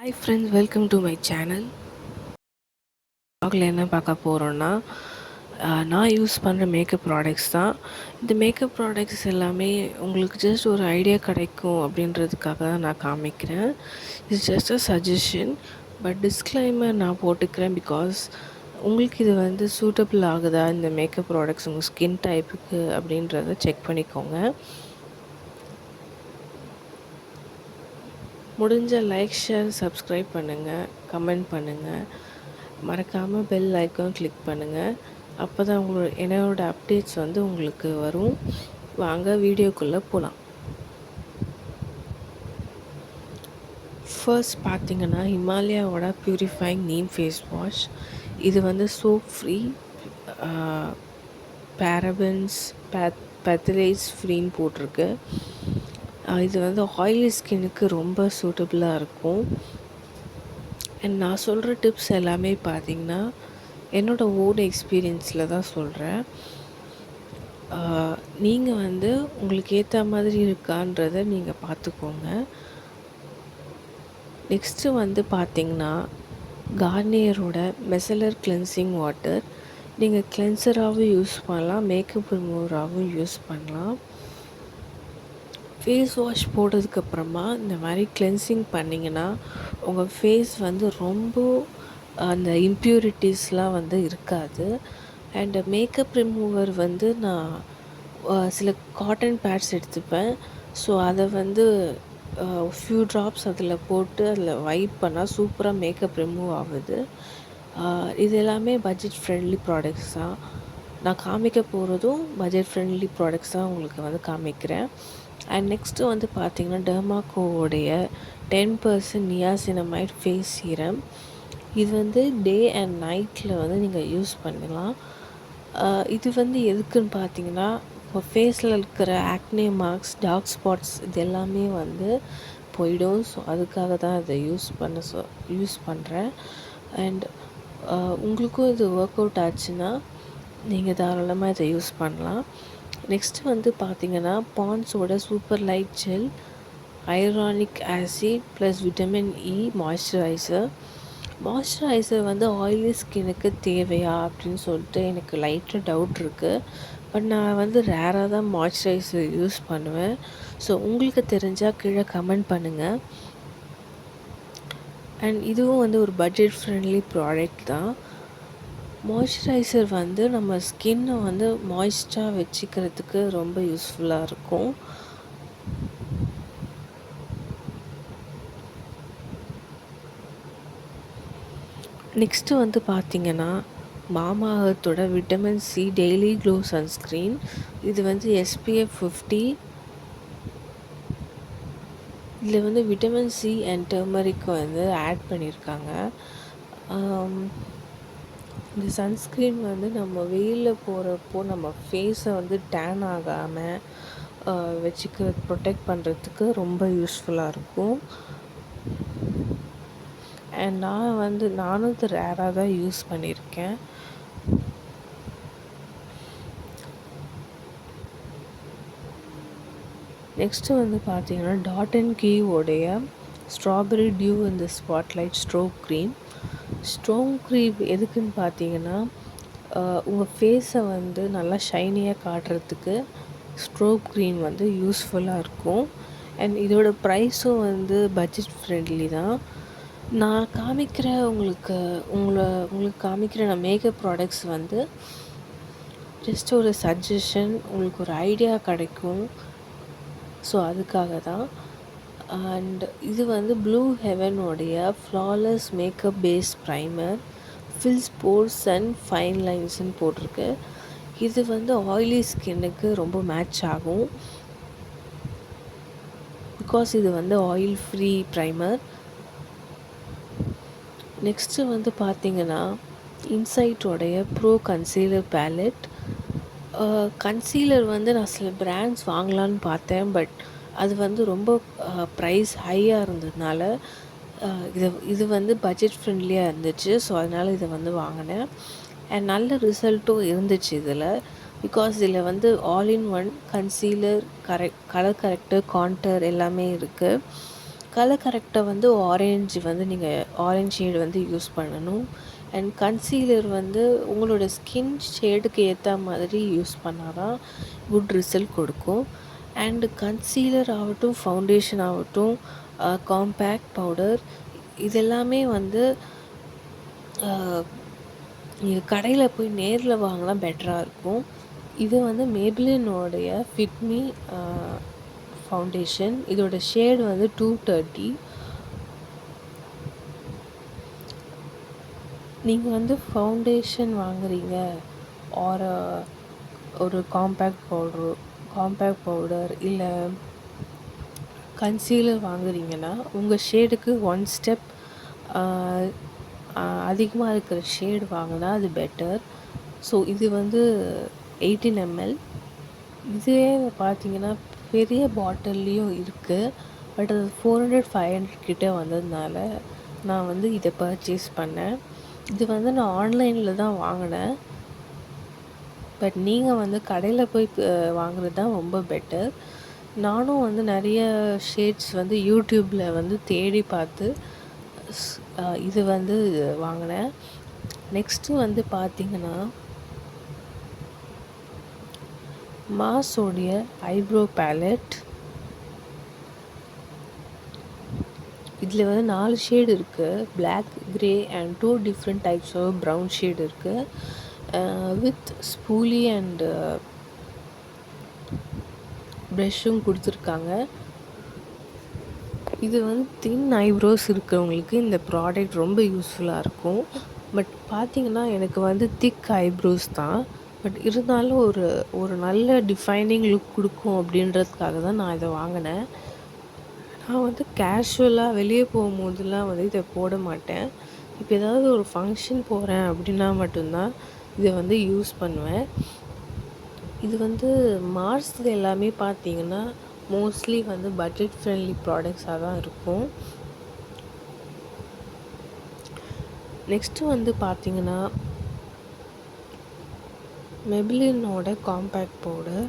Hi friends, welcome to my channel. வ்ளாகில் என்ன பார்க்க போகிறோன்னா, நான் யூஸ் பண்ணுற மேக்கப் ப்ராடக்ட்ஸ் தான். இந்த மேக்கப் ப்ராடக்ட்ஸ் எல்லாமே உங்களுக்கு ஜஸ்ட் ஒரு ஐடியா கிடைக்கும் அப்படின்றதுக்காக தான் நான் காமிக்கிறேன். It's just a suggestion. But disclaimer நான் போட்டுக்கிறேன். பிகாஸ் உங்களுக்கு இது வந்து சூட்டபிள் ஆகுதா இந்த மேக்கப் ப்ராடக்ட்ஸ் உங்கள் ஸ்கின் டைப்புக்கு அப்படின்றத செக் பண்ணிக்கோங்க. முடிஞ்ச லைக், ஷேர், சப்ஸ்கிரைப் பண்ணுங்கள், கமெண்ட் பண்ணுங்கள். மறக்காமல் பெல் ஐக்கான் கிளிக் பண்ணுங்கள். அப்போ தான் என்னோடய அப்டேட்ஸ் வந்து உங்களுக்கு வரும். வாங்க வீடியோக்குள்ளே போகலாம். ஃபர்ஸ்ட் பார்த்திங்கன்னா, ஹிமாலயாவோட ப்யூரிஃபைங் நீம் ஃபேஸ் வாஷ். இது வந்து சோப் ஃப்ரீ, பேரபன்ஸ், பெத்தலைட்ஸ் ஃப்ரீன்னு போட்டிருக்கு. இது வந்து ஆயிலி ஸ்கின்னுக்கு ரொம்ப சூட்டபுளாக இருக்கும். அண்ட் நான் சொல்கிற டிப்ஸ் எல்லாமே பார்த்திங்கன்னா என்னோடய ஓன் எக்ஸ்பீரியன்ஸில் தான் சொல்கிறேன். நீங்கள் வந்து உங்களுக்கு ஏற்ற மாதிரி இருக்கான்றதை நீங்கள் பார்த்துக்கோங்க. நெக்ஸ்ட்டு வந்து பார்த்திங்கன்னா, கார்னியரோட மெசலர் கிளென்சிங் வாட்டர். நீங்கள் கிளென்சராகவும் யூஸ் பண்ணலாம், மேக்கப் ரிமூவராகவும் யூஸ் பண்ணலாம். ஃபேஸ் வாஷ் போட்டதுக்கப்புறமா இந்த மாதிரி கிளென்சிங் பண்ணிங்கன்னா உங்கள் ஃபேஸ் வந்து ரொம்ப அந்த இம்ப்யூரிட்டிஸ்லாம் வந்து இருக்காது. அண்ட் மேக்கப் ரிமூவர் வந்து நான் சில காட்டன் பேட்ஸ் எடுத்துப்பேன். ஸோ அதை வந்து ஃபியூ ட்ராப்ஸ் அதில் போட்டு அதில் வைப் பண்ணால் சூப்பராக மேக்கப் ரிமூவ் ஆகுது. இது எல்லாமே பட்ஜெட் ஃப்ரெண்ட்லி ப்ராடக்ட்ஸ் தான். நான் காமிக்க போகிறதும் பட்ஜெட் ஃப்ரெண்ட்லி ப்ராடக்ட்ஸ் தான் உங்களுக்கு வந்து காமிக்கிறேன். அண்ட் நெக்ஸ்ட்டு வந்து பார்த்திங்கன்னா, டெர்மாக்கோவுடைய 10% நியாசினமைட் ஃபேஸ் சீரம். இது வந்து டே அண்ட் நைட்டில் வந்து நீங்கள் யூஸ் பண்ணலாம். இது வந்து எதுக்குன்னு பார்த்தீங்கன்னா, இப்போ ஃபேஸில் இருக்கிற ஆக்னே மார்க்ஸ், டார்க் ஸ்பாட்ஸ் இது எல்லாமே வந்து போயிடும். ஸோ அதுக்காக தான் இதை யூஸ் பண்ணுறேன். அண்ட் உங்களுக்கும் இது ஒர்க் அவுட் ஆச்சுன்னா நீங்கள் தாராளமாக இதை யூஸ் பண்ணலாம். நெக்ஸ்ட்டு வந்து பார்த்திங்கன்னா, பாண்ட்ஸோட super light gel, hyaluronic acid plus vitamin E moisturiser வந்து ஆயிலி ஸ்கின்னுக்கு தேவையா அப்படின்னு சொல்லிட்டு எனக்கு லைட்டாக டவுட் இருக்குது. பட் நான் வந்து ரேராக தான் மாய்ஸ்சரைசர் யூஸ் பண்ணுவேன். ஸோ உங்களுக்கு தெரிஞ்சால் கீழே கமெண்ட் பண்ணுங்கள். அண்ட் இதுவும் வந்து ஒரு பட்ஜெட் ஃப்ரெண்ட்லி ப்ராடக்ட் தான். மாய்ஸ்சரைசர் வந்து நம்ம ஸ்கின்னை வந்து மாய்ஸ்டாக வச்சுக்கிறதுக்கு ரொம்ப யூஸ்ஃபுல்லாக இருக்கும். நெக்ஸ்ட்டு வந்து பார்த்திங்கன்னா, மாமாஅர்த்தோட vitamin C daily glow sunscreen. இது வந்து SPF 50. இதில் வந்து விட்டமின் சி அண்ட் டர்மரிக் வந்து ஆட் பண்ணியிருக்காங்க. இந்த சன்ஸ்க்ரீன் வந்து நம்ம வெயிலில் போகிறப்போ நம்ம ஃபேஸை வந்து டேன் ஆகாமல் ப்ரொடெக்ட் பண்ணுறதுக்கு ரொம்ப யூஸ்ஃபுல்லாக இருக்கும். அண்ட் நானும் இது ரேராக தான் யூஸ் பண்ணியிருக்கேன். நெக்ஸ்ட்டு வந்து பார்த்திங்கன்னா, டாட் அண்ட் கீவோடைய ஸ்ட்ராபெரி டியூ இந்த ஸ்பாட்லைட் ஸ்ட்ரோக் க்ரீம் எதுக்குன்னு பார்த்தீங்கன்னா, உங்கள் ஃபேஸை வந்து நல்லா ஷைனியாக காட்டுறதுக்கு ஸ்ட்ரோக் க்ரீம் வந்து யூஸ்ஃபுல்லாக இருக்கும். அண்ட் இதோட ப்ரைஸும் வந்து பட்ஜெட் ஃப்ரெண்ட்லி தான். நான் காமிக்கிற உங்களுக்கு காமிக்கிற நான் மேக்கப் ப்ராடக்ட்ஸ் வந்து ஜஸ்ட் ஒரு சஜஷன், உங்களுக்கு ஒரு ஐடியா கிடைக்கும். ஸோ அதுக்காக தான். அண்ட் இது வந்து ப்ளூ ஹெவனோடைய flawless makeup base primer, fills pores and fine லைன்ஸ்ன்னு போட்டிருக்கு. இது வந்து ஆயிலி ஸ்கின்னுக்கு ரொம்ப மேட்ச் ஆகும். பிகாஸ் இது வந்து ஆயில் ஃப்ரீ ப்ரைமர். நெக்ஸ்ட்டு வந்து பார்த்திங்கன்னா, இன்சைட்டோடைய ப்ரோ கன்சீலர் பேலட். கன்சீலர் வந்து நான் சில பிராண்ட்ஸ் வாங்கலான்னு பார்த்தேன். பட் அது வந்து ரொம்ப ப்ரைஸ் ஹையாக இருந்ததுனால இது வந்து பட்ஜெட் ஃப்ரெண்ட்லியாக இருந்துச்சு. ஸோ அதனால் இதை வந்து வாங்கினேன். அண்ட் நல்ல ரிசல்ட்டும் இருந்துச்சு இதில். பிகாஸ் இதில் வந்து all in one concealer, colour character, contour எல்லாமே இருக்குது. கலர் கரெக்டாக வந்து ஆரஞ்சு வந்து நீங்கள் ஆரஞ்ச் ஷேடு வந்து யூஸ் பண்ணணும். அண்ட் கன்சீலர் வந்து உங்களோட ஸ்கின் ஷேடுக்கு ஏற்ற மாதிரி யூஸ் பண்ணால் தான் குட் ரிசல்ட் கொடுக்கும். அண்டு கன்சீலர் ஆகட்டும், ஃபவுண்டேஷன் ஆகட்டும், காம்பேக்ட் பவுடர், இதெல்லாமே வந்து நீங்கள் கடையில் போய் நேரில் வாங்கினா பெட்டராக இருக்கும். இது வந்து மேபிளினோடைய ஃபிட்மி ஃபவுண்டேஷன். இதோட ஷேடு வந்து 230. நீங்கள் வந்து ஃபவுண்டேஷன் வாங்குறீங்க ஆர் ஒரு காம்பேக்ட் பவுடர் இல்லை கன்சீலர் வாங்குறீங்கன்னா உங்கள் ஷேடுக்கு 1 ஸ்டெப் அதிகமாக இருக்கிற ஷேடு வாங்கினா அது பெட்டர். ஸோ இது வந்து 18 ml. இதே பார்த்தீங்கன்னா பெரிய பாட்டில்லையும் இருக்குது. பட் அது 400-500 கிட்டே வந்ததுனால நான் வந்து இதை பர்ச்சேஸ் பண்ணேன். இது வந்து நான் ஆன்லைனில் தான் வாங்கினேன். பட் நீங்கள் வந்து கடையில் போய் வாங்குறது தான் ரொம்ப பெட்டர். நானும் வந்து நிறைய ஷேட்ஸ் வந்து யூடியூப்பில் வந்து தேடி பார்த்து இது வந்து வாங்கினேன். நெக்ஸ்ட்டு வந்து பார்த்திங்கன்னா மாஸோடைய ஐப்ரோ பேலட். இதில் வந்து 4 ஷேடு இருக்குது. Black, grey and 2 different types of brown shade இருக்குது. வித் ஸ்பூலி அண்ட் ப்ரஷ்ஷும் கொடுத்துருக்காங்க. இது வந்து தின் ஐப்ரோஸ் இருக்கிறவங்களுக்கு இந்த ப்ராடக்ட் ரொம்ப யூஸ்ஃபுல்லாக இருக்கும். பட் பார்த்திங்கன்னா எனக்கு வந்து திக் ஐப்ரோஸ் தான். பட் இருந்தாலும் ஒரு நல்ல டிஃபைனிங் லுக் கொடுக்கும் அப்படின்றதுக்காக தான் நான் இதை வாங்கினேன். நான் வந்து கேஷுவலாக வெளியே போகும்போதெல்லாம் வந்து இதை போட மாட்டேன். இப்போ ஏதாவது ஒரு ஃபங்க்ஷன் போகிறேன் அப்படின்னா மட்டும்தான் இதை வந்து யூஸ் பண்ணுவேன். இது வந்து மார்ஸ் எல்லாமே பார்த்திங்கன்னா மோஸ்ட்லி வந்து பட்ஜெட் ஃப்ரெண்ட்லி ப்ராடக்ட்ஸாக தான் இருக்கும். நெக்ஸ்ட்டு வந்து பார்த்திங்கன்னா மெபிலினோட காம்பேக்ட் பவுடர்.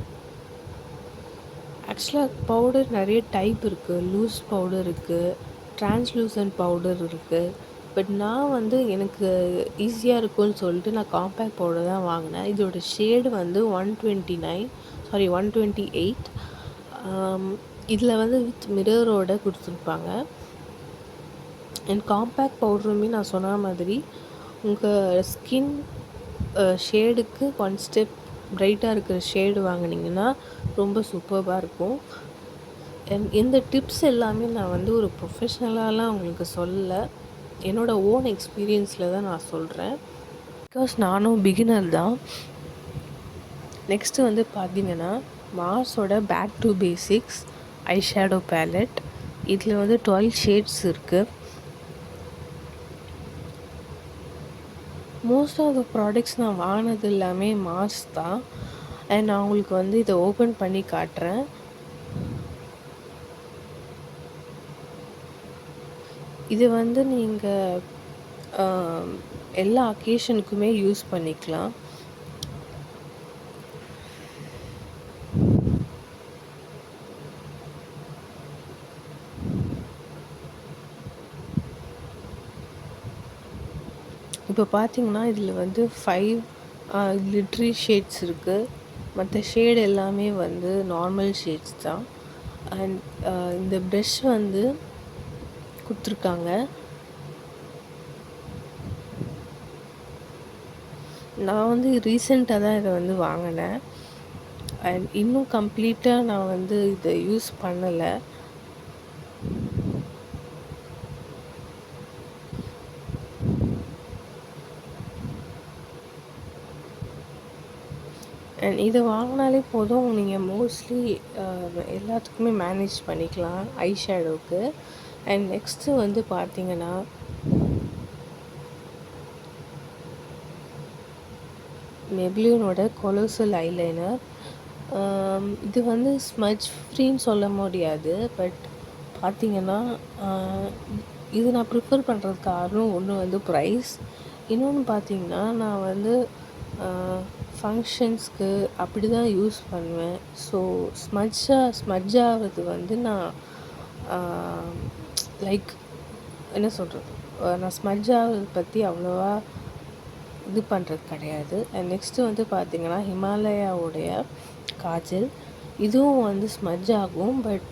ஆக்சுவலாக பவுடர் நிறைய டைப் இருக்குது. லூஸ் பவுடர் இருக்குது, ட்ரான்ஸ்லூசன்ட் பவுடர் இருக்குது. பட் நான் வந்து எனக்கு ஈஸியாக இருக்கும்னு சொல்லிட்டு நான் காம்பேக்ட் பவுடர் தான் வாங்கினேன். இதோட ஷேடு வந்து 128. இதில் வந்து வித் மிரரோட கொடுத்துருப்பாங்க. அண்ட் காம்பேக்ட் பவுடருமே நான் சொன்ன மாதிரி உங்கள் ஸ்கின் ஷேடுக்கு 1 ஸ்டெப் ப்ரைட்டாக இருக்கிற ஷேடு வாங்கினீங்கன்னா ரொம்ப சூப்பராக இருக்கும். இந்த டிப்ஸ் எல்லாமே நான் வந்து ஒரு ப்ரொஃபஷ்னலாலாம் உங்களுக்கு சொல்லலை. என்னோடய ஓன் எக்ஸ்பீரியன்ஸில் தான் நான் சொல்கிறேன். பிகாஸ் நானும் பிகினர் தான். நெக்ஸ்ட்டு வந்து பார்த்திங்கன்னா மார்ஸோட back to basics eye shadow palette. இதில் வந்து 12 ஷேட்ஸ் இருக்குது. மோஸ்ட் ஆஃப் த ப்ராடக்ட்ஸ் நான் வாங்கினது எல்லாமே மார்ஸ் தான். அண்ட் நான் உங்களுக்கு வந்து இதை ஓப்பன் பண்ணி காட்டுறேன். இது வந்து நீங்கள் எல்லா அக்கேஷனுக்குமே யூஸ் பண்ணிக்கலாம். இப்போ பார்த்தீங்கன்னா இதில் வந்து 5 glittry ஷேட்ஸ் இருக்குது. மற்ற ஷேடு எல்லாமே வந்து நார்மல் ஷேட்ஸ் தான். அண்ட் இந்த ப்ரஷ் வந்து கொடுத்துருக்காங்க. நான் வந்து ரீசெண்டாக தான் இதை வந்து வாங்கினேன். அண்ட் இன்னும் கம்ப்ளீட்டாக நான் வந்து இதை யூஸ் பண்ணலை. அண்ட் இதை வாங்கினாலே போதும், நீங்கள் மோஸ்ட்லி எல்லாத்துக்குமே மேனேஜ் பண்ணிக்கலாம் ஐ ஷேடோவுக்கு. அண்ட் நெக்ஸ்ட்டு வந்து பார்த்திங்கன்னா மெபிலினோட கொலோசல் ஐலைனர். இது வந்து ஸ்மஜ் ஃப்ரீன்னு சொல்ல முடியாது. பட் பார்த்திங்கன்னா இது நான் ப்ரிஃபர் பண்ணுறதுக்கு காரணம் ஒன்று வந்து ப்ரைஸ். இன்னொன்று பார்த்திங்கன்னா நான் வந்து ஃபங்க்ஷன்ஸ்க்கு அப்படி தான் யூஸ் பண்ணுவேன். ஸோ ஸ்மஜ் ஆகிறது வந்து நான் லைக் என்ன சொல்கிறது, நான் ஸ்மட்ஜ் ஆகிறத பற்றி அவ்வளோவா இது பண்ணுறது கிடையாது. அண்ட் நெக்ஸ்ட்டு வந்து பார்த்திங்கன்னா ஹிமாலயாவுடைய காஜல். இதுவும் வந்து ஸ்மட்ஜ் ஆகும், பட்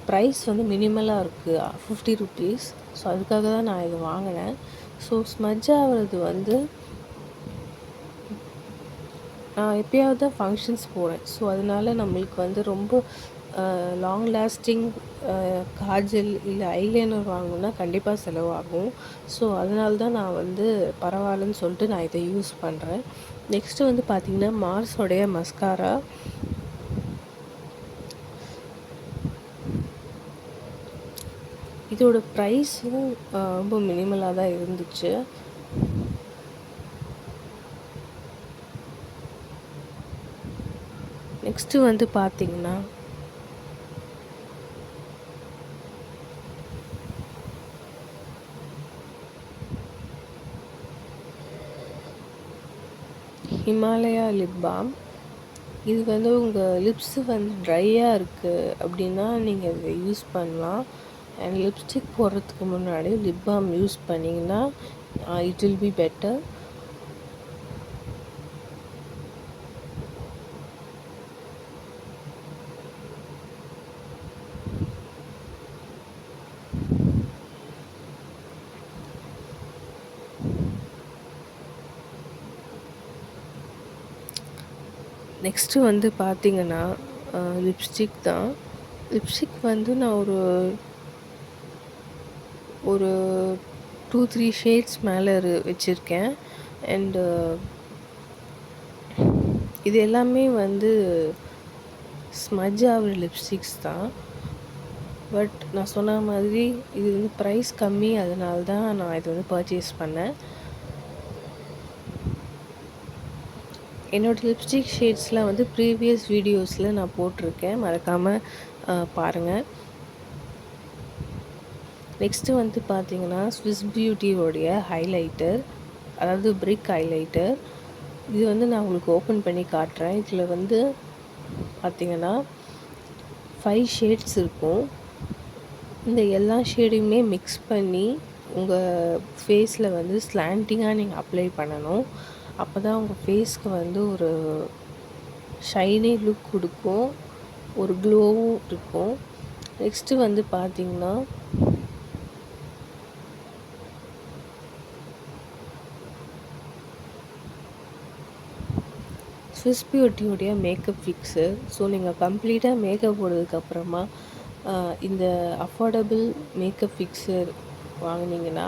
ப்ரைஸ் வந்து மினிமலாக இருக்குது, 50 ருபீஸ். ஸோ அதுக்காக தான் நான் இது வாங்கினேன். ஸோ ஸ்மட்ஜ் ஆகிறது வந்து நான் எப்போயாவது தான் ஃபங்க்ஷன்ஸ் போகிறேன். ஸோ அதனால நம்மளுக்கு வந்து ரொம்ப லாங் லாஸ்டிங் காஜல் இல்லை ஐலைனர் வாங்கணுன்னா கண்டிப்பாக செலவாகும். ஸோ அதனால தான் நான் வந்து பரவாயில்லன்னு சொல்லிட்டு நான் இதை யூஸ் பண்ணுறேன். நெக்ஸ்ட்டு வந்து பார்த்திங்கன்னா மார்ஸோடைய மஸ்காரா. இதோட ப்ரைஸும் ரொம்ப மினிமலாக தான் இருந்துச்சு. நெக்ஸ்ட்டு வந்து பார்த்திங்கன்னா ஹிமாலயா லிப் பாம். இது வந்து உங்கள் லிப்ஸு வந்து ட்ரையாக இருக்குது அப்படின்னா நீங்கள் இதை யூஸ் பண்ணலாம். அண்ட் லிப்ஸ்டிக் போடுறதுக்கு முன்னாடி லிப் பாம் யூஸ் பண்ணிங்கன்னா it will be better. Next வந்து பார்த்திங்கன்னா லிப்ஸ்டிக் தான். லிப்ஸ்டிக் வந்து நான் ஒரு 2-3 ஷேட்ஸ் மேலே வச்சுருக்கேன். அண்டு இது எல்லாமே வந்து ஸ்மட்ஜ் ஆகிற லிப்ஸ்டிக்ஸ் தான். பட் நான் சொன்ன மாதிரி இது வந்து ப்ரைஸ் கம்மி, அதனால தான் நான் இது வந்து பர்ச்சேஸ் பண்ணேன். என்னோடய லிப்ஸ்டிக் ஷேட்ஸ்லாம் வந்து ப்ரீவியஸ் வீடியோஸில் நான் போட்டிருக்கேன், மறக்காமல் பாருங்கள். நெக்ஸ்ட்டு வந்து பார்த்திங்கன்னா ஸ்விஸ் பியூட்டியோடைய ஹைலைட்டர், அதாவது பிரிக் ஹைலைட்டர். இது வந்து நான் உங்களுக்கு ஓப்பன் பண்ணி காட்டுறேன். இதில் வந்து பார்த்திங்கன்னா 5 ஷேட்ஸ் இருக்கும். இந்த எல்லா ஷேடையுமே மிக்ஸ் பண்ணி உங்கள் ஃபேஸில் வந்து ஸ்லாண்டிங்காக நீங்கள் அப்ளை பண்ணணும். அப்போ தான் உங்கள் ஃபேஸ்க்கு வந்து ஒரு ஷைனி லுக் கொடுக்கும், ஒரு க்ளோவும் இருக்கும். நெக்ஸ்ட்டு வந்து பார்த்திங்கன்னா ஸ்விஸ் பியூட்டியோடைய மேக்கப் ஃபிக்ஸர். ஸோ நீங்கள் கம்ப்ளீட்டாக மேக்கப் போடுறதுக்கப்புறமா இந்த அஃபோர்டபுள் மேக்கப் ஃபிக்ஸர் வாங்கினீங்கன்னா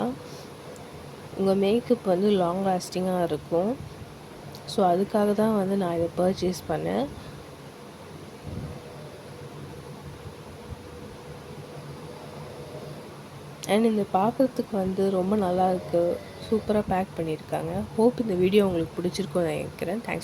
உங்கள் மேக்கப் வந்து லாங் லாஸ்டிங்காக இருக்கும். ஸோ அதுக்காக தான் வந்து நான் இதை பர்ச்சேஸ் பண்ணேன். அண்ட் இந்த பார்க்குறதுக்கு வந்து ரொம்ப நல்லாயிருக்கு, சூப்பராக பேக் பண்ணியிருக்காங்க. ஹோப் இந்த வீடியோ உங்களுக்கு பிடிச்சிருக்கும்னு நினைக்கிறேன். தேங்க்ஸ்.